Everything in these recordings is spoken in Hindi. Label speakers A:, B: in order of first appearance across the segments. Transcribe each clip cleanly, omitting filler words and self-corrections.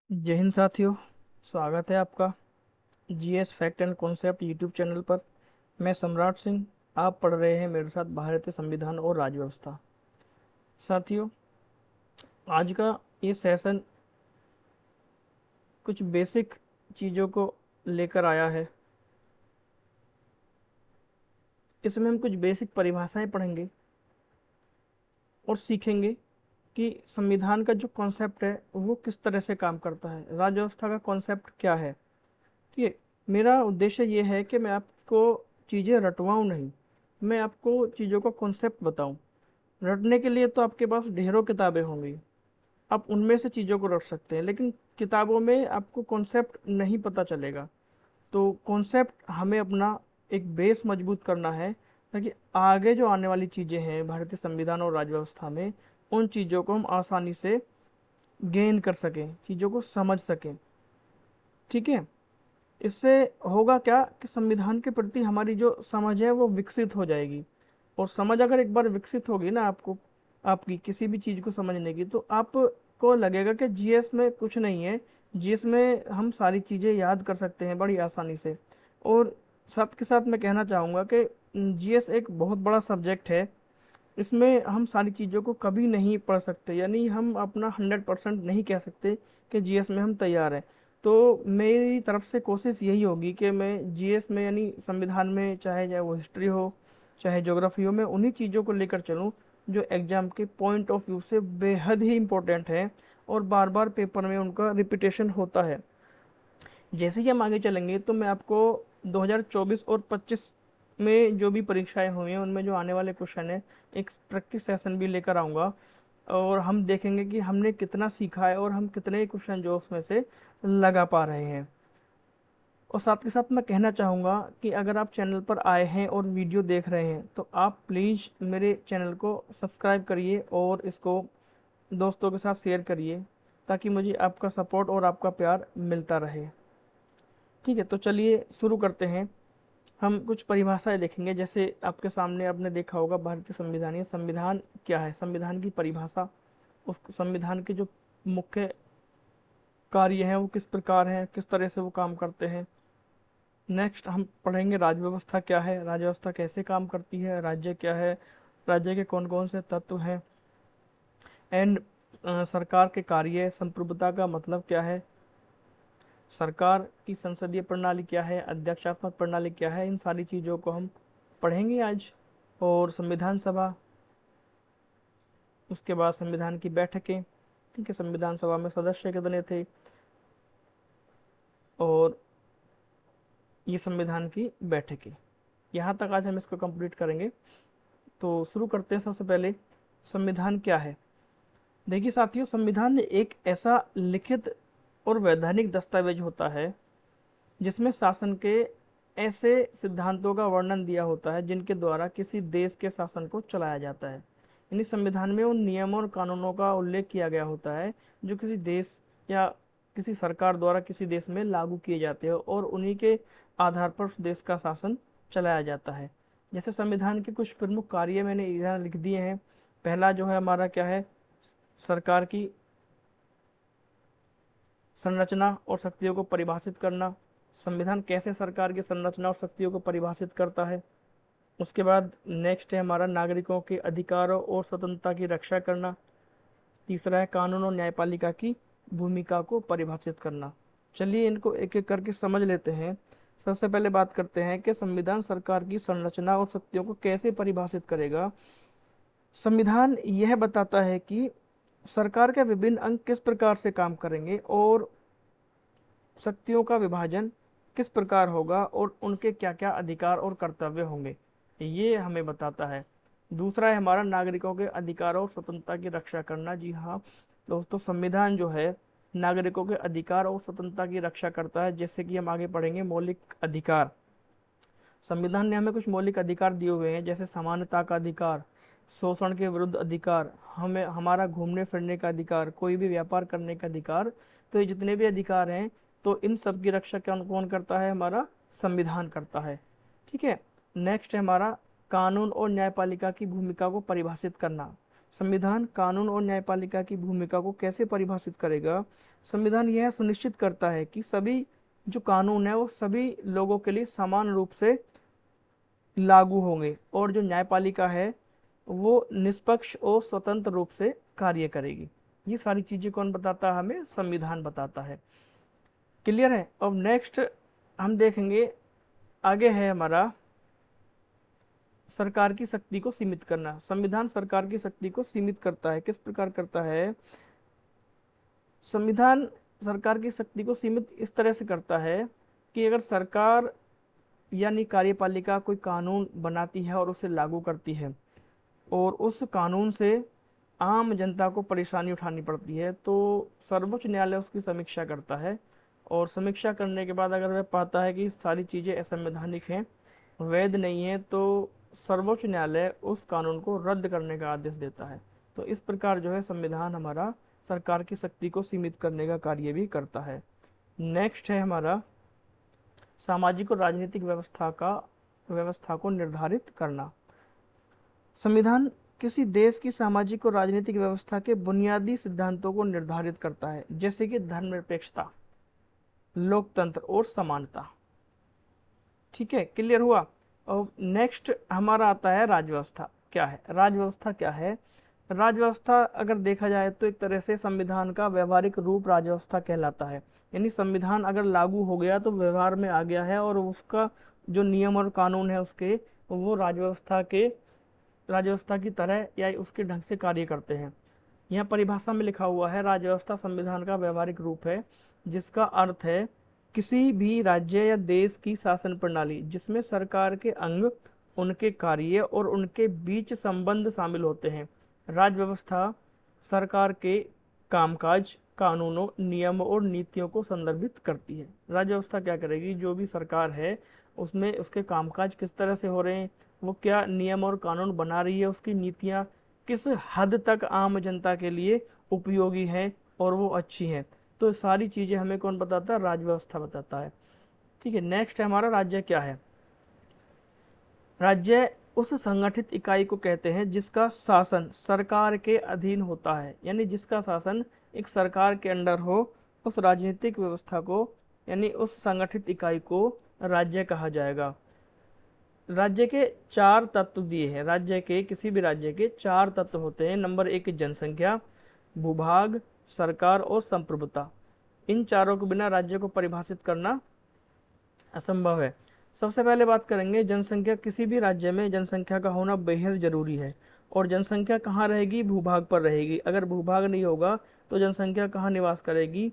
A: जय हिंद साथियों। स्वागत है आपका GS fact and concept YouTube channel पर। मैं सम्राट सिंह। आप पढ़ रहे हैं मेरे साथ भारतीय संविधान और राज्य व्यवस्था। साथियों, आज का ये सेशन कुछ बेसिक चीज़ों को लेकर आया है। इसमें हम कुछ बेसिक परिभाषाएं पढ़ेंगे और सीखेंगे कि संविधान का जो कॉन्सेप्ट है वो किस तरह से काम करता है, राज्य व्यवस्था का कॉन्सेप्ट क्या है। ठीक है। मेरा उद्देश्य ये है कि मैं आपको चीज़ें रटवाऊँ नहीं, मैं आपको चीज़ों का कॉन्सेप्ट बताऊं। रटने के लिए तो आपके पास ढेरों किताबें होंगी, आप उनमें से चीज़ों को रट सकते हैं, लेकिन किताबों में आपको कॉन्सेप्ट नहीं पता चलेगा। तो कॉन्सेप्ट हमें अपना एक बेस मजबूत करना है, ताकि आगे जो आने वाली चीज़ें हैं भारतीय संविधान और राज्य व्यवस्था में, उन चीज़ों को हम आसानी से गेन कर सकें, चीज़ों को समझ सकें। ठीक है। इससे होगा क्या कि संविधान के प्रति हमारी जो समझ है वो विकसित हो जाएगी। और समझ अगर एक बार विकसित होगी ना आपको, आपकी किसी भी चीज़ को समझने की, तो आपको लगेगा कि जीएस में कुछ नहीं है। जीएस में हम सारी चीज़ें याद कर सकते हैं बड़ी आसानी से। और साथ के साथ मैं कहना चाहूँगा कि जीएस एक बहुत बड़ा सब्जेक्ट है। इसमें हम सारी चीज़ों को कभी नहीं पढ़ सकते, यानी हम अपना 100% नहीं कह सकते कि जीएस में हम तैयार हैं। तो मेरी तरफ से कोशिश यही होगी कि मैं जीएस में, यानी संविधान में, चाहे वो हिस्ट्री हो चाहे ज्योग्राफी हो, मैं उन्हीं चीज़ों को लेकर चलूँ जो एग्जाम के पॉइंट ऑफ व्यू से बेहद ही इम्पोर्टेंट है और बार बार पेपर में उनका रिपीटेशन होता है। जैसे ही हम आगे चलेंगे तो मैं आपको 2024 और 25 में जो भी परीक्षाएं हुई हैं उनमें जो आने वाले क्वेश्चन है, एक प्रैक्टिस सेशन भी लेकर आऊँगा। और हम देखेंगे कि हमने कितना सीखा है और हम कितने क्वेश्चन जो उसमें से लगा पा रहे हैं। और साथ के साथ मैं कहना चाहूँगा कि अगर आप चैनल पर आए हैं और वीडियो देख रहे हैं तो आप प्लीज़ मेरे चैनल को सब्सक्राइब करिए और इसको दोस्तों के साथ शेयर करिए, ताकि मुझे आपका सपोर्ट और आपका प्यार मिलता रहे। ठीक है, तो चलिए शुरू करते हैं। हम कुछ परिभाषाएं देखेंगे। जैसे आपके सामने आपने देखा होगा भारतीय संविधान, ये संविधान क्या है, संविधान की परिभाषा, उस संविधान के जो मुख्य कार्य हैं वो किस प्रकार हैं, किस तरह से वो काम करते हैं। नेक्स्ट हम पढ़ेंगे राज्य व्यवस्था क्या है, राज्य व्यवस्था कैसे काम करती है, राज्य क्या है, राज्य के कौन कौन से तत्व हैं। एंड सरकार के कार्य, संप्रभुता का मतलब क्या है, सरकार की संसदीय प्रणाली क्या है, अध्यक्षात्मक प्रणाली क्या है, इन सारी चीज़ों को हम पढ़ेंगे आज। और संविधान सभा, उसके बाद संविधान की बैठकें। ठीक है, संविधान सभा में सदस्य कितने थे, और ये संविधान की बैठकें। यहाँ तक आज हम इसको कंप्लीट करेंगे। तो शुरू करते हैं। सबसे पहले संविधान क्या है। देखिए साथियों, संविधान एक ऐसा लिखित और वैधानिक दस्तावेज होता है जिसमें शासन के ऐसे सिद्धांतों का वर्णन दिया होता है जिनके द्वारा किसी देश के शासन को चलाया जाता है। यानी संविधान में उन नियमों और कानूनों का उल्लेख किया गया होता है जो किसी देश या किसी सरकार द्वारा किसी देश में लागू किए जाते हैं, और उन्हीं के आधार पर उस देश का शासन चलाया जाता है। जैसे संविधान के कुछ प्रमुख कार्य मैंने इधर लिख दिए हैं। पहला जो है हमारा क्या है, सरकार की संरचना और शक्तियों को परिभाषित करना। संविधान कैसे सरकार की संरचना और शक्तियों को परिभाषित करता है। उसके बाद नेक्स्ट है हमारा नागरिकों के अधिकारों और स्वतंत्रता की रक्षा करना। तीसरा है कानून और न्यायपालिका की भूमिका को परिभाषित करना। चलिए इनको एक एक करके समझ लेते हैं। सबसे पहले बात करते हैं कि संविधान सरकार की संरचना और शक्तियों को कैसे परिभाषित करेगा। संविधान यह बताता है कि सरकार के विभिन्न अंग किस प्रकार से काम करेंगे और शक्तियों का विभाजन किस प्रकार होगा और उनके क्या क्या अधिकार और कर्तव्य होंगे, ये हमें बताता है। दूसरा है हमारा नागरिकों के अधिकारों और स्वतंत्रता की रक्षा करना। जी हाँ दोस्तों, संविधान जो है नागरिकों के अधिकार और स्वतंत्रता की रक्षा करता है। जैसे कि हम आगे पढ़ेंगे मौलिक अधिकार। संविधान ने हमें कुछ मौलिक अधिकार दिए हुए हैं, जैसे समानता का अधिकार, शोषण के विरुद्ध अधिकार, हमें हमारा घूमने फिरने का अधिकार, कोई भी व्यापार करने का अधिकार। तो ये जितने भी अधिकार हैं, तो इन सब की रक्षा कौन कौन करता है, हमारा संविधान करता है। ठीक है। नेक्स्ट है हमारा कानून और न्यायपालिका की भूमिका को परिभाषित करना। संविधान कानून और न्यायपालिका की भूमिका को कैसे परिभाषित करेगा? संविधान यह सुनिश्चित करता है कि सभी जो कानून है वो सभी लोगों के लिए समान रूप से लागू होंगे और जो न्यायपालिका है वो निष्पक्ष और स्वतंत्र रूप से कार्य करेगी। ये सारी चीजें कौन बताता है? हमें संविधान बताता है। क्लियर है? अब नेक्स्ट हम देखेंगे, आगे है हमारा सरकार की शक्ति को सीमित करना। संविधान सरकार की शक्ति को सीमित करता है। किस प्रकार करता है? संविधान सरकार की शक्ति को सीमित इस तरह से करता है कि अगर सरकार यानी कार्यपालिका कोई कानून बनाती है और उसे लागू करती है और उस कानून से आम जनता को परेशानी उठानी पड़ती है, तो सर्वोच्च न्यायालय उसकी समीक्षा करता है और समीक्षा करने के बाद अगर वह पाता है कि सारी चीज़ें असंवैधानिक हैं, वैध नहीं है, तो सर्वोच्च न्यायालय उस कानून को रद्द करने का आदेश देता है। तो इस प्रकार जो है संविधान हमारा सरकार की शक्ति को सीमित करने का कार्य भी करता है। नेक्स्ट है हमारा सामाजिक और राजनीतिक व्यवस्था को निर्धारित करना। संविधान किसी देश की सामाजिक और राजनीतिक व्यवस्था के बुनियादी सिद्धांतों को निर्धारित करता है, जैसे कि धर्मनिरपेक्षता, लोकतंत्र और समानता। ठीक है, क्लियर हुआ? और नेक्स्ट हमारा आता है राजव्यवस्था। क्या है राजव्यवस्था? क्या है राजव्यवस्था? अगर देखा जाए तो एक तरह से संविधान का व्यवहारिक रूप राजव्यवस्था कहलाता है। यानी संविधान अगर लागू हो गया तो व्यवहार में आ गया है और उसका जो नियम और कानून है उसके वो राजव्यवस्था की तरह या उसके ढंग से कार्य करते हैं। यहाँ परिभाषा में लिखा हुआ है, राजव्यवस्था संविधान का व्यवहारिक रूप है जिसका अर्थ है किसी भी राज्य या देश की शासन प्रणाली जिसमें सरकार के अंग, उनके कार्य और उनके बीच संबंध शामिल होते हैं। राजव्यवस्था सरकार के कामकाज, कानूनों, नियमों और नीतियों को संदर्भित करती है। राजव्यवस्था क्या करेगी? जो भी सरकार है उसमें उसके कामकाज किस तरह से हो रहे हैं, वो क्या नियम और कानून बना रही है, उसकी नीतियाँ किस हद तक आम जनता के लिए उपयोगी हैं और वो अच्छी हैं, तो सारी चीज़ें हमें कौन बताता है? राजव्यवस्था बताता है। ठीक है, नेक्स्ट है हमारा राज्य। क्या है राज्य? उस संगठित इकाई को कहते हैं जिसका शासन सरकार के अधीन होता है, यानी जिसका शासन एक सरकार के अंडर हो, उस राजनीतिक व्यवस्था को यानी उस संगठित इकाई को राज्य कहा जाएगा। राज्य के 4 तत्व दिए हैं। राज्य के किसी भी राज्य के 4 तत्व होते हैं। नंबर 1 जनसंख्या, भूभाग, सरकार और संप्रभुता। इन चारों के बिना राज्य को परिभाषित करना असंभव है। सबसे पहले बात करेंगे जनसंख्या। किसी भी राज्य में जनसंख्या का होना बेहद जरूरी है। और जनसंख्या कहाँ रहेगी? भूभाग पर रहेगी। अगर भूभाग नहीं होगा तो जनसंख्या कहाँ निवास करेगी?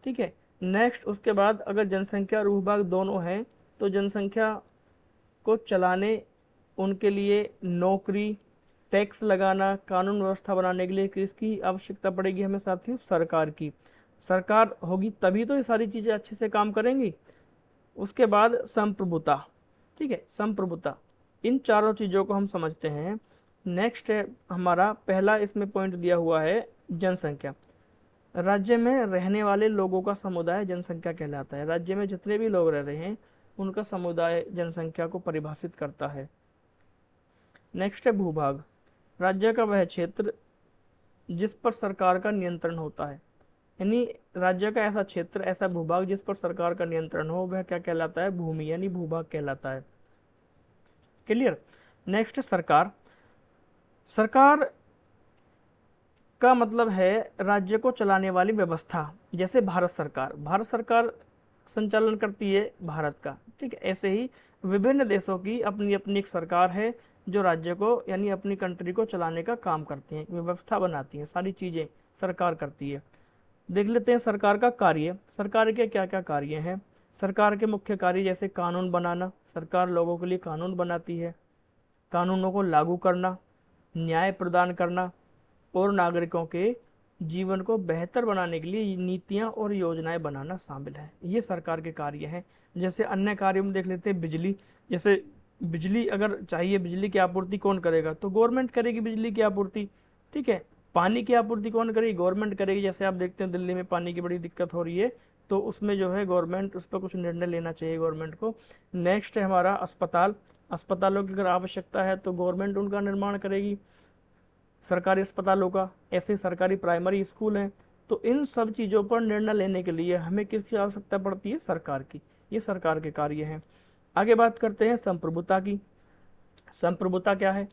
A: ठीक है, नेक्स्ट उसके बाद अगर जनसंख्या और भूभाग दोनों हैं तो जनसंख्या को चलाने, उनके लिए नौकरी, टैक्स लगाना, कानून व्यवस्था बनाने के लिए किसकी आवश्यकता पड़ेगी हमें साथियों? सरकार की। सरकार होगी तभी तो ये सारी चीज़ें अच्छे से काम करेंगी। उसके बाद संप्रभुता। ठीक है, संप्रभुता। इन चारों चीज़ों को हम समझते हैं। नेक्स्ट है हमारा पहला इसमें पॉइंट दिया हुआ है जनसंख्या। राज्य में रहने वाले लोगों का समुदाय जनसंख्या कहलाता है। राज्य में जितने भी लोग रह रहे हैं उनका समुदाय जनसंख्या को परिभाषित करता है। नेक्स्ट है भूभाग। राज्य का वह क्षेत्र जिस पर सरकार का नियंत्रण होता है, यानी राज्य का ऐसा क्षेत्र, ऐसा भूभाग जिस पर सरकार का नियंत्रण हो, वह क्या कहलाता है? भूमि यानी भूभाग कहलाता है। क्लियर? नेक्स्ट सरकार। सरकार का मतलब है राज्य को चलाने वाली व्यवस्था। जैसे भारत सरकार संचालन करती है भारत का। ठीक है, ऐसे ही विभिन्न देशों की अपनी अपनी एक सरकार है जो राज्य को यानी अपनी कंट्री को चलाने का काम करती हैं, व्यवस्था बनाती हैं, सारी चीज़ें सरकार करती है। देख लेते हैं सरकार का कार्य। सरकार के क्या क्या कार्य हैं? सरकार के मुख्य कार्य जैसे कानून बनाना, सरकार लोगों के लिए कानून बनाती है, कानूनों को लागू करना, न्याय प्रदान करना और नागरिकों के जीवन को बेहतर बनाने के लिए नीतियां और योजनाएं बनाना शामिल है। ये सरकार के कार्य हैं। जैसे अन्य कार्यों में देख लेते हैं बिजली। जैसे बिजली अगर चाहिए, बिजली की आपूर्ति कौन करेगा? तो गवर्नमेंट करेगी बिजली की आपूर्ति। ठीक है, पानी की आपूर्ति कौन करेगी? गवर्नमेंट करेगी। जैसे आप देखते हैं दिल्ली में पानी की बड़ी दिक्कत हो रही है, तो उसमें जो है गवर्नमेंट उस पर कुछ निर्णय लेना चाहिए गवर्नमेंट को। नेक्स्ट है हमारा अस्पताल। अस्पतालों की अगर आवश्यकता है तो गवर्नमेंट उनका निर्माण करेगी। सरकारी अस्पतालों का, ऐसे सरकारी प्राइमरी स्कूल हैं। तो इन सब चीज़ों पर निर्णय लेने के लिए हमें किसकी आवश्यकता पड़ती है? सरकार की। ये सरकार के कार्य हैं। आगे बात करते हैं संप्रभुता की। संप्रभुता क्या है?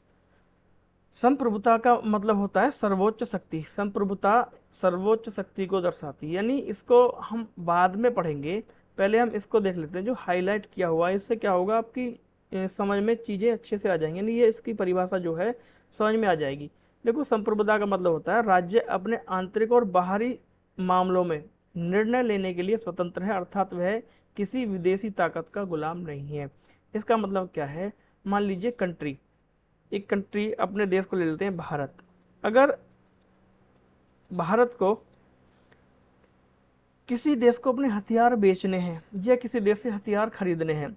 A: संप्रभुता का मतलब होता है सर्वोच्च शक्ति। संप्रभुता सर्वोच्च शक्ति को दर्शाती है, यानी इसको हम बाद में पढ़ेंगे, पहले हम इसको देख लेते हैं। जो हाईलाइट किया हुआ है इससे क्या होगा, आपकी समझ में चीज़ें अच्छे से आ जाएंगी, यानी ये इसकी परिभाषा जो है समझ में आ जाएगी। देखो, संप्रभुता का मतलब होता है राज्य अपने आंतरिक और बाहरी मामलों में निर्णय लेने के लिए स्वतंत्र है, अर्थात वह किसी विदेशी ताकत का गुलाम नहीं है। इसका मतलब क्या है? मान लीजिए कंट्री, एक कंट्री, अपने देश को ले लेते हैं भारत। अगर भारत को किसी देश को अपने हथियार बेचने हैं या किसी देश से हथियार खरीदने हैं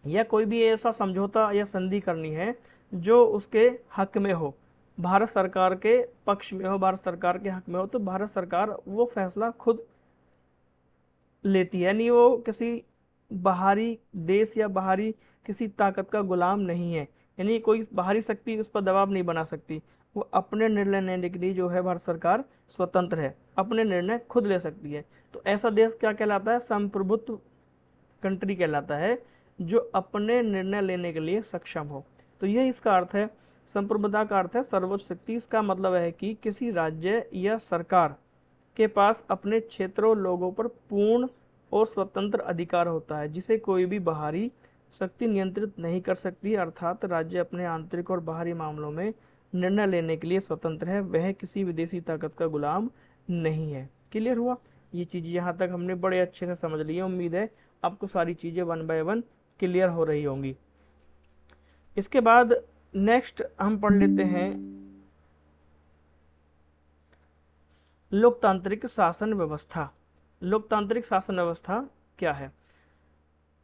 A: या कोई भी ऐसा समझौता या संधि करनी है जो उसके हक में हो, भारत सरकार के पक्ष में हो, भारत सरकार के हक में हो, तो भारत सरकार वो फैसला खुद लेती है, यानी वो किसी बाहरी देश या बाहरी किसी ताकत का गुलाम नहीं है, यानी कोई बाहरी शक्ति उस पर दबाव नहीं बना सकती। वो अपने निर्णय लेने के लिए जो है भारत सरकार स्वतंत्र है, अपने निर्णय खुद ले सकती है। तो ऐसा देश क्या कहलाता है? संप्रभुत्व कंट्री कहलाता है, जो अपने निर्णय लेने के लिए सक्षम हो। तो ये इसका अर्थ है। संप्रभुता का अर्थ है सर्वोच्च शक्ति। इसका मतलब है कि किसी राज्य या सरकार के पास अपने क्षेत्रों, लोगों पर पूर्ण और स्वतंत्र अधिकार होता है, जिसे कोई भी बाहरी शक्ति नियंत्रित नहीं कर सकती। अर्थात राज्य अपने आंतरिक और बाहरी मामलों में निर्णय लेने के लिए स्वतंत्र है, वह किसी विदेशी ताकत का गुलाम नहीं है। क्लियर हुआ? ये चीज़ यहाँ तक हमने बड़े अच्छे से समझ ली है। उम्मीद है आपको सारी चीज़ें 1 बाय 1 क्लियर हो रही होंगी। इसके बाद नेक्स्ट हम पढ़ लेते हैं लोकतांत्रिक शासन व्यवस्था। लोकतांत्रिक शासन व्यवस्था क्या है?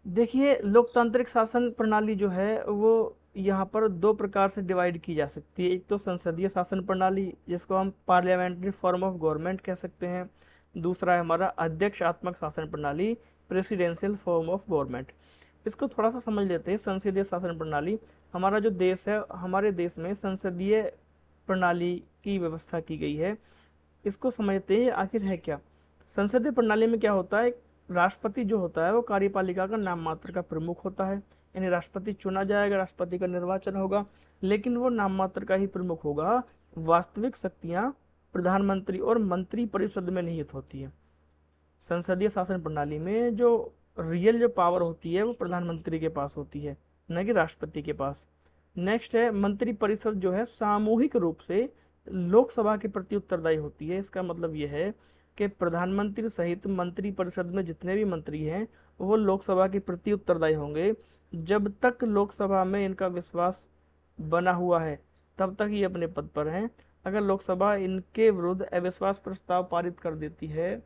A: देखिए, लोकतांत्रिक शासन प्रणाली जो है वो यहाँ पर 2 प्रकार से डिवाइड की जा सकती है। एक तो संसदीय शासन प्रणाली, जिसको हम पार्लियामेंट्री फॉर्म ऑफ गवर्नमेंट कह सकते हैं। दूसरा है हमारा अध्यक्षात्मक शासन प्रणाली, प्रेसिडेंशियल फॉर्म ऑफ गवर्नमेंट। इसको थोड़ा सा समझ लेते हैं। संसदीय शासन प्रणाली, हमारा जो देश है, हमारे देश में संसदीय प्रणाली की व्यवस्था की गई है। इसको समझते हैं आखिर है क्या। संसदीय प्रणाली में क्या होता है? राष्ट्रपति जो होता है वो कार्यपालिका का नाम मात्र का प्रमुख होता है, यानी राष्ट्रपति चुना जाएगा, राष्ट्रपति का निर्वाचन होगा, लेकिन वो नाम मात्र का ही प्रमुख होगा। वास्तविक शक्तियां प्रधानमंत्री और मंत्री परिषद में निहित होती है। संसदीय शासन प्रणाली में जो रियल जो पावर होती है वो प्रधानमंत्री के पास होती है, न कि राष्ट्रपति के पास। नेक्स्ट है मंत्री परिषद, जो है सामूहिक रूप से लोकसभा के प्रति उत्तरदायी होती है। इसका मतलब यह है कि प्रधानमंत्री सहित मंत्री परिषद में जितने भी मंत्री हैं वो लोकसभा के प्रति उत्तरदायी होंगे। जब तक लोकसभा में इनका विश्वास बना हुआ है तब तक ये अपने पद पर हैं। अगर लोकसभा इनके विरुद्ध अविश्वास प्रस्ताव पारित कर देती है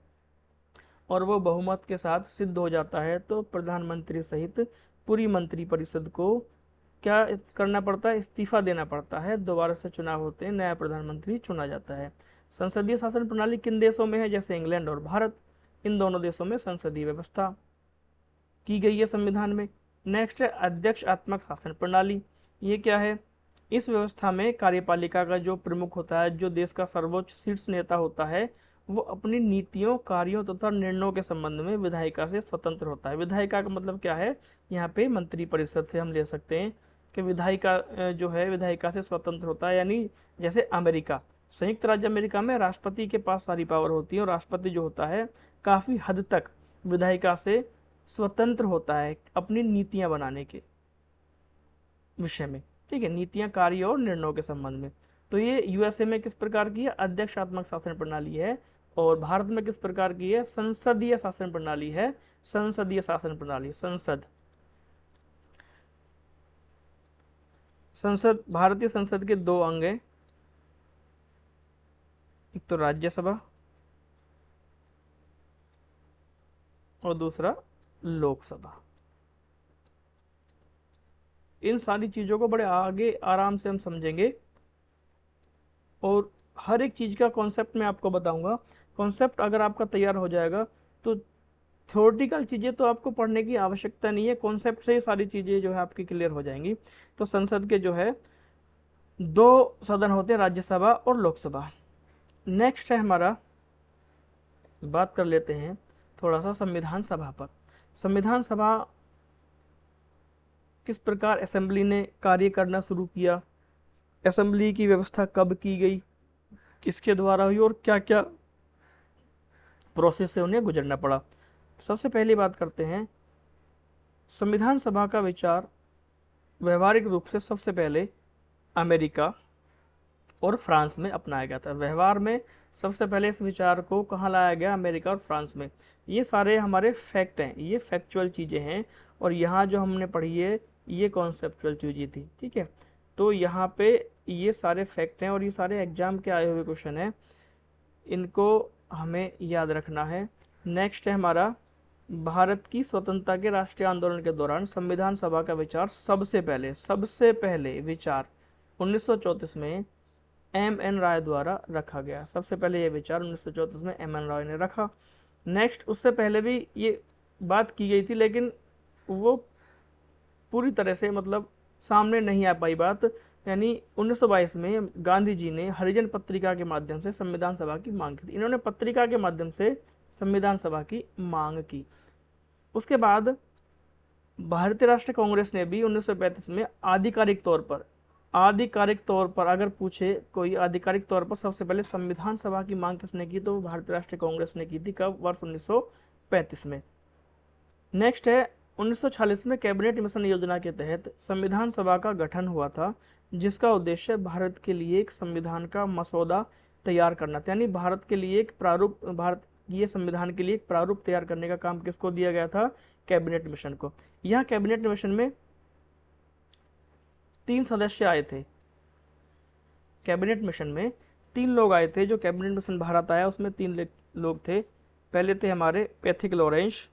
A: और वो बहुमत के साथ सिद्ध हो जाता है तो प्रधानमंत्री सहित पूरी मंत्री परिषद को क्या करना पड़ता है? इस्तीफा देना पड़ता है। दोबारा से चुनाव होते हैं, नया प्रधानमंत्री चुना जाता है। संसदीय शासन प्रणाली किन देशों में है? जैसे इंग्लैंड और भारत, इन दोनों देशों में संसदीय व्यवस्था की गई है संविधान में। नेक्स्ट है अध्यक्षात्मक शासन प्रणाली। ये क्या है? इस व्यवस्था में कार्यपालिका का जो प्रमुख होता है, जो देश का सर्वोच्च शीर्ष नेता होता है, वो अपनी नीतियों, कार्यों तथा निर्णयों के संबंध में विधायिका से स्वतंत्र होता है। विधायिका का मतलब क्या है? यहाँ पे मंत्री परिषद से हम ले सकते हैं कि विधायिका जो है विधायिका से स्वतंत्र होता है। यानी जैसे अमेरिका, संयुक्त राज्य अमेरिका में राष्ट्रपति के पास सारी पावर होती है और राष्ट्रपति जो होता है काफी हद तक विधायिका से स्वतंत्र होता है अपनी नीतियां बनाने के विषय में। ठीक है, नीतियां, कार्य और निर्णयों के संबंध में। तो ये यूएसए में किस प्रकार की है? अध्यक्षात्मक शासन प्रणाली है। और भारत में किस प्रकार की है? संसदीय शासन प्रणाली है। संसदीय शासन प्रणाली, संसद, भारतीय संसद के 2 अंग हैं, एक तो राज्यसभा और दूसरा लोकसभा। इन सारी चीजों को बड़े आगे आराम से हम समझेंगे और हर एक चीज का कॉन्सेप्ट मैं आपको बताऊंगा। कॉन्सेप्ट अगर आपका तैयार हो जाएगा तो थ्योरेटिकल चीजें तो आपको पढ़ने की आवश्यकता नहीं है, कॉन्सेप्ट से ही सारी चीजें जो है आपकी क्लियर हो जाएंगी। तो संसद के जो है दो सदन होते हैं, राज्यसभा और लोकसभा। नेक्स्ट है हमारा, बात कर लेते हैं थोड़ा सा संविधान सभा पर। संविधान सभा किस प्रकार असेंबली ने कार्य करना शुरू किया, असेंबली की व्यवस्था कब की गई, किसके द्वारा हुई और क्या क्या प्रोसेस से उन्हें गुजरना पड़ा। सबसे पहली बात करते हैं, संविधान सभा का विचार व्यवहारिक रूप से सबसे पहले अमेरिका और फ्रांस में अपनाया गया था। व्यवहार में सबसे पहले इस विचार को कहाँ लाया गया, अमेरिका और फ्रांस में। ये सारे हमारे फैक्ट हैं, ये फैक्चुअल चीज़ें हैं, और यहाँ जो हमने पढ़ी है ये कॉन्सेप्चुअल चीज़ें थी, ठीक है। तो यहाँ पे ये सारे फैक्ट हैं और ये सारे एग्जाम के आए हुए क्वेश्चन हैं, इनको हमें याद रखना है। नेक्स्ट है हमारा, भारत की स्वतंत्रता के राष्ट्रीय आंदोलन के दौरान संविधान सभा का विचार सबसे पहले विचार 1934 में एम.एन. राय द्वारा रखा गया। सबसे पहले ये विचार 1934 में एम.एन. राय ने रखा। नेक्स्ट, उससे पहले भी ये बात की गई थी, लेकिन वो पूरी तरह से मतलब सामने नहीं आ पाई बात। यानी 1922 में गांधी जी ने हरिजन पत्रिका के माध्यम से संविधान सभा की मांग की थी। इन्होंने पत्रिका के माध्यम से संविधान सभा की मांग की। उसके बाद भारतीय राष्ट्रीय कांग्रेस ने भी 1935 में आधिकारिक तौर पर अगर पूछे कोई, आधिकारिक तौर पर सबसे पहले संविधान सभा की मांग किसने की, तो भारतीय राष्ट्रीय कांग्रेस ने की थी। कब, वर्ष 1935 में। नेक्स्ट है, 1946 में कैबिनेट मिशन योजना के तहत संविधान सभा का गठन हुआ था, जिसका उद्देश्य भारत के लिए एक संविधान का मसौदा तैयार करना था। यानी भारत के लिए एक प्रारूप, भारत ये संविधान के लिए एक प्रारूप तैयार करने का काम किसको दिया गया था, कैबिनेट मिशन को। यहाँ कैबिनेट मिशन में 3 सदस्य आए थे। कैबिनेट मिशन में 3 लोग आए थे। जो कैबिनेट मिशन भारत आया उसमें 3 लोग थे। पहले थे हमारे पैथिक लॉरेंस,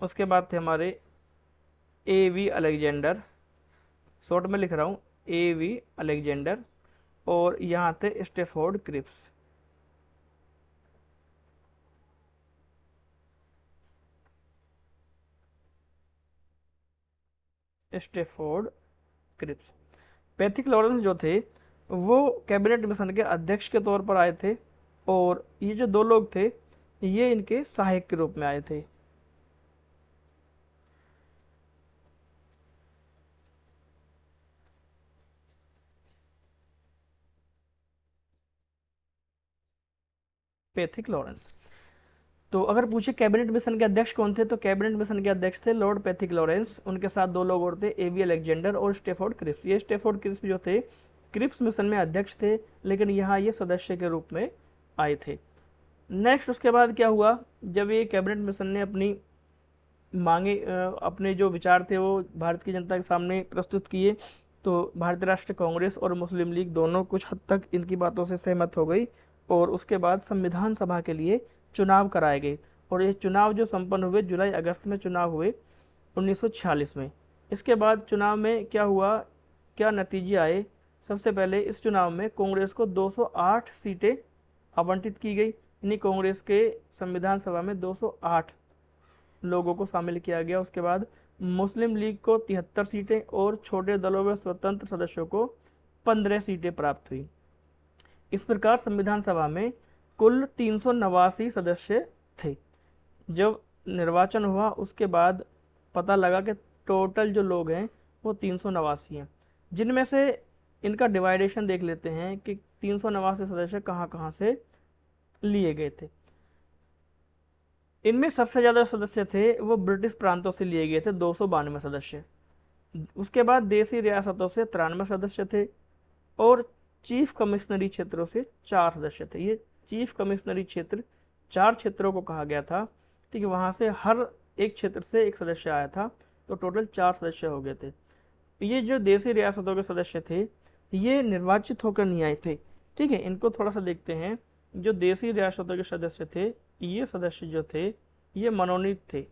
A: उसके बाद थे हमारे A.V. अलेक्जेंडर, शॉर्ट में लिख रहा हूँ A.V. अलेक्जेंडर, और यहाँ थे Stafford Cripps. Stafford Cripps. Pethick Lawrence जो थे वो कैबिनेट मिशन के अध्यक्ष के तौर पर आए थे, और ये जो 2 लोग थे ये इनके सहायक के रूप में आए थे। Pethick Lawrence. तो अगर पूछे कैबिनेट मिशन के अध्यक्ष कौन थे, तो कैबिनेट मिशन के अध्यक्ष थे लॉर्ड पैथिक लॉरेंस। उनके साथ 2 लोग और थे, A.V. अलेक्जेंडर और स्टेफोर्ड क्रिप्स। ये स्टेफोर्ड क्रिप्स जो थे क्रिप्स मिशन में अध्यक्ष थे, लेकिन यहाँ ये सदस्य के रूप में आए थे। नेक्स्ट, उसके बाद क्या हुआ, जब ये कैबिनेट मिशन ने अपनी मांगे, अपने जो विचार थे वो भारत की जनता के सामने प्रस्तुत किए, तो भारतीय राष्ट्रीय कांग्रेस और मुस्लिम लीग दोनों कुछ हद तक इनकी बातों से सहमत हो गई, और उसके बाद संविधान सभा के लिए चुनाव कराए गए। और ये चुनाव जो संपन्न हुए, जुलाई अगस्त में चुनाव हुए 1946 में। इसके बाद चुनाव में क्या हुआ, क्या नतीजे आए। सबसे पहले इस चुनाव में कांग्रेस को 208 सीटें आवंटित की गई। यानी कांग्रेस के संविधान सभा में 208 लोगों को शामिल किया गया। उसके बाद मुस्लिम लीग को 73 सीटें और छोटे दलों व स्वतंत्र सदस्यों को 15 सीटें प्राप्त हुई। इस प्रकार संविधान सभा में कुल 389 सदस्य थे। जब निर्वाचन हुआ उसके बाद पता लगा कि टोटल जो लोग हैं वो 389 हैं, जिनमें से इनका डिवाइडेशन देख लेते हैं कि 389 सदस्य कहाँ कहाँ से लिए गए थे। इनमें सबसे ज़्यादा सदस्य थे वो ब्रिटिश प्रांतों से लिए गए थे, 292 सदस्य। उसके बाद देसी रियासतों से 93 सदस्य थे, और चीफ कमिश्नरी क्षेत्रों से 4 सदस्य थे। ये चीफ कमिश्नरी क्षेत्र 4 क्षेत्रों को कहा गया था, ठीक है। वहाँ से हर एक क्षेत्र से एक सदस्य आया था, तो टोटल 4 सदस्य हो गए थे। ये जो देसी रियासतों के सदस्य थे ये निर्वाचित होकर नहीं आए थे, ठीक है। इनको थोड़ा सा देखते हैं। जो देसी रियासतों के सदस्य थे, ये सदस्य जो थे ये मनोनीत थे,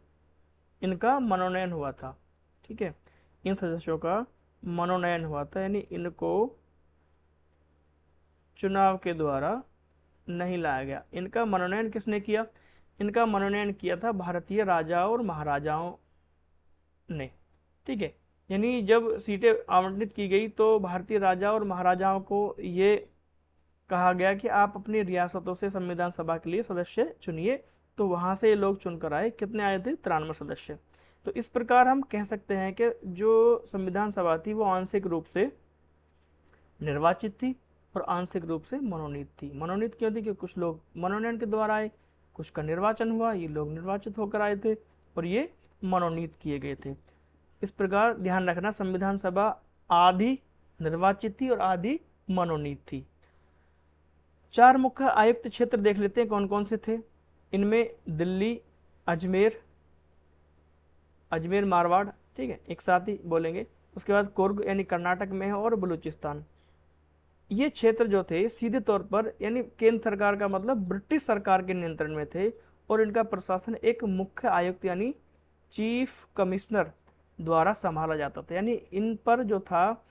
A: इनका मनोनयन हुआ था, ठीक है। इन सदस्यों का मनोनयन हुआ था, यानी इनको चुनाव के द्वारा नहीं लाया गया। इनका मनोनयन किसने किया, इनका मनोनयन किया था भारतीय राजाओं और महाराजाओं ने। ठीक है, यानी जब सीटें आवंटित की गई तो भारतीय राजा और महाराजाओं को ये कहा गया कि आप अपनी रियासतों से संविधान सभा के लिए सदस्य चुनिए। तो वहां से ये लोग चुनकर आए। कितने आए थे? 93 सदस्य। तो इस प्रकार हम कह सकते हैं कि जो संविधान सभा थी वो आंशिक रूप से निर्वाचित थी और आंशिक रूप से मनोनीत थी। मनोनीत क्यों थी? क्योंकि कुछ लोग मनोनयन के द्वारा आए, कुछ का निर्वाचन हुआ, ये लोग निर्वाचित होकर आए थे और ये मनोनीत किए गए थे। इस प्रकार ध्यान रखना, संविधान सभा आधी निर्वाचित थी और आधी मनोनीत थी। 4 मुख्य आयुक्त क्षेत्र देख लेते हैं कौन कौन से थे। इनमें दिल्ली, अजमेर, अजमेर मारवाड़, ठीक है, एक साथ ही बोलेंगे। उसके बाद कुर्ग यानी कर्नाटक में है, और बलूचिस्तान। ये क्षेत्र जो थे सीधे तौर पर यानी केंद्र सरकार का मतलब ब्रिटिश सरकार के नियंत्रण में थे, और इनका प्रशासन एक मुख्य आयुक्त यानी चीफ कमिश्नर द्वारा संभाला जाता था। यानी इन पर जो था,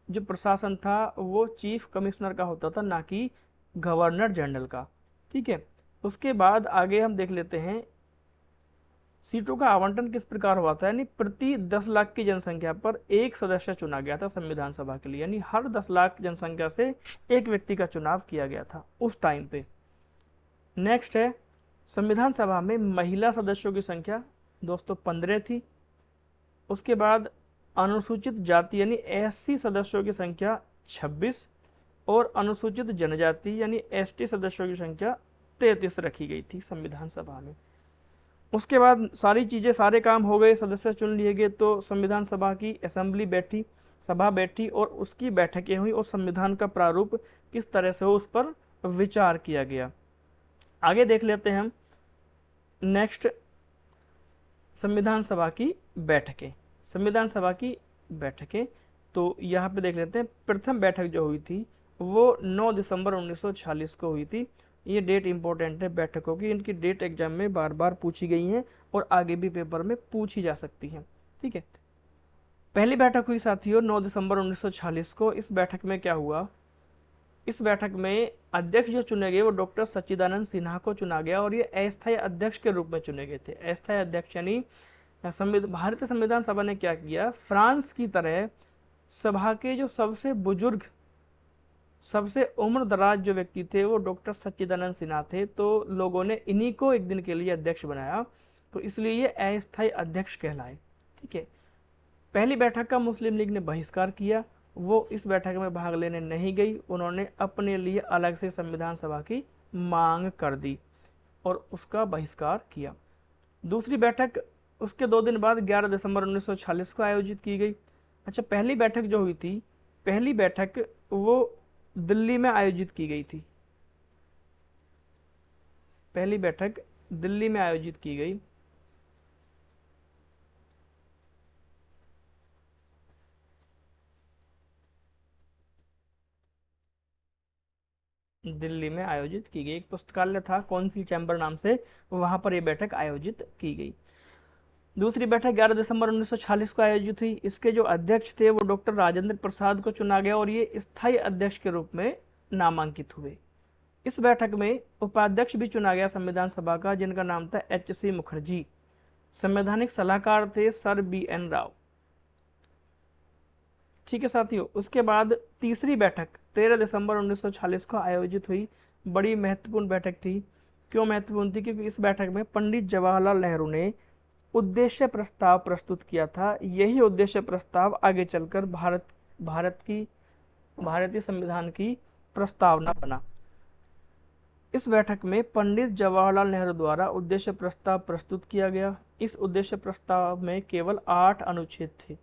A: जो प्रशासन था वो चीफ कमिश्नर का होता था, ना कि गवर्नर जनरल का। ठीक है, उसके बाद आगे हम देख लेते हैं सीटों का आवंटन किस प्रकार हुआ था। यानी प्रति 10 लाख की जनसंख्या पर एक सदस्य चुना गया था संविधान सभा के लिए। यानी हर 10 लाख जनसंख्या से एक व्यक्ति का चुनाव किया गया था उस टाइम पे। नेक्स्ट है, संविधान सभा में महिला सदस्यों की संख्या दोस्तों 15 थी। उसके बाद अनुसूचित जाति यानी एससी सदस्यों की संख्या 26 और अनुसूचित जनजाति यानी एसटी सदस्यों की संख्या 33 रखी गई थी संविधान सभा में। उसके बाद सारी चीजें, सारे काम हो गए, सदस्य चुन लिए गए, तो संविधान सभा की असेंबली बैठी, सभा बैठी और उसकी बैठकें हुई और संविधान का प्रारूप किस तरह से हो उस पर विचार किया गया। आगे देख लेते हैं हम नेक्स्ट संविधान सभा की बैठकें। संविधान सभा की बैठकें तो यहाँ पे देख लेते हैं। प्रथम बैठक जो हुई थी वो 9 दिसंबर 1946 को हुई थी। ये डेट इंपॉर्टेंट है बैठकों की, इनकी डेट एग्जाम में बार बार पूछी गई है और आगे भी पेपर में पूछी जा सकती है। ठीक है, पहली बैठक हुई साथियों 9 दिसंबर 1946 को। इस बैठक में क्या हुआ? इस बैठक में अध्यक्ष जो चुने गए वो डॉक्टर सच्चिदानंद सिन्हा को चुना गया, और ये अस्थायी अध्यक्ष के रूप में चुने गए थे। अस्थायी अध्यक्ष यानी भारतीय संविधान सभा ने क्या किया, फ्रांस की तरह सभा के जो सबसे बुजुर्ग, सबसे उम्र दराज जो व्यक्ति थे वो डॉक्टर सच्चिदानंद सिन्हा थे। तो लोगों ने इन्हीं को एक दिन के लिए अध्यक्ष बनाया, तो इसलिए ये अस्थायी अध्यक्ष कहलाए। ठीक है, पहली बैठक का मुस्लिम लीग ने बहिष्कार किया, वो इस बैठक में भाग लेने नहीं गई। उन्होंने अपने लिए अलग से संविधान सभा की मांग कर दी और उसका बहिष्कार किया। दूसरी बैठक उसके 2 दिन बाद 11 दिसंबर 1946 को आयोजित की गई। अच्छा, पहली बैठक जो हुई थी, पहली बैठक वो दिल्ली में आयोजित की गई थी। पहली बैठक दिल्ली में आयोजित की गई। दिल्ली में आयोजित की गई, एक पुस्तकालय था कौंसिल चैम्बर नाम से, वहां पर यह बैठक आयोजित की गई। दूसरी बैठक 11 दिसंबर 1946 को आयोजित हुई। इसके जो अध्यक्ष थे वो डॉक्टर राजेंद्र प्रसाद को चुना गया और ये स्थायी अध्यक्ष के रूप में नामांकित हुए। इस बैठक में उपाध्यक्ष भी चुना गया संविधान सभा का, जिनका नाम था एच.सी. मुखर्जी। संवैधानिक सलाहकार थे सर बी.एन. राव। ठीक है साथियों, उसके बाद तीसरी बैठक 13 दिसंबर 1946 को आयोजित हुई। बड़ी महत्वपूर्ण बैठक थी। क्यों महत्वपूर्ण थी? क्योंकि इस बैठक में पंडित जवाहरलाल नेहरू ने उद्देश्य प्रस्ताव प्रस्तुत किया था। यही उद्देश्य प्रस्ताव आगे चलकर भारतीय संविधान की प्रस्तावना बना। इस बैठक में पंडित जवाहरलाल नेहरू द्वारा उद्देश्य प्रस्ताव प्रस्तुत किया गया। इस उद्देश्य प्रस्ताव में केवल 8 अनुच्छेद थे।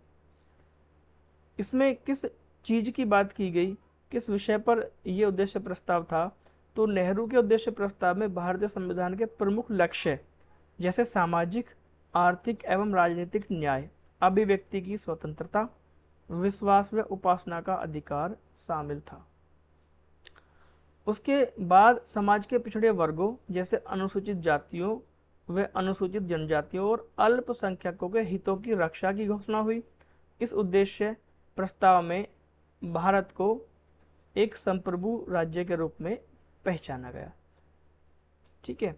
A: इसमें किस चीज की बात की गई, किस विषय पर यह उद्देश्य प्रस्ताव था? तो नेहरू के उद्देश्य प्रस्ताव में भारतीय संविधान के प्रमुख लक्ष्य जैसे सामाजिक, आर्थिक एवं राजनीतिक न्याय, अभिव्यक्ति की स्वतंत्रता, विश्वास व उपासना का अधिकार शामिल था। उसके बाद समाज के पिछड़े वर्गों जैसे अनुसूचित जातियों व अनुसूचित जनजातियों और अल्पसंख्यकों के हितों की रक्षा की घोषणा हुई। इस उद्देश्य प्रस्ताव में भारत को एक संप्रभु राज्य के रूप में पहचाना गया। ठीक है,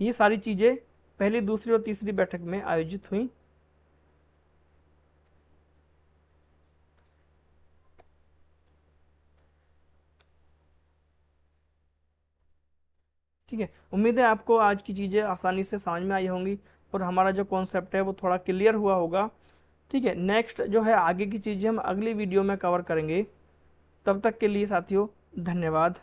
A: ये सारी चीजें पहली, दूसरी और तीसरी बैठक में आयोजित हुई। ठीक है, उम्मीद है आपको आज की चीज़ें आसानी से समझ में आई होंगी और हमारा जो कॉन्सेप्ट है वो थोड़ा क्लियर हुआ होगा। ठीक है, नेक्स्ट जो है आगे की चीज़ें हम अगली वीडियो में कवर करेंगे। तब तक के लिए साथियों धन्यवाद।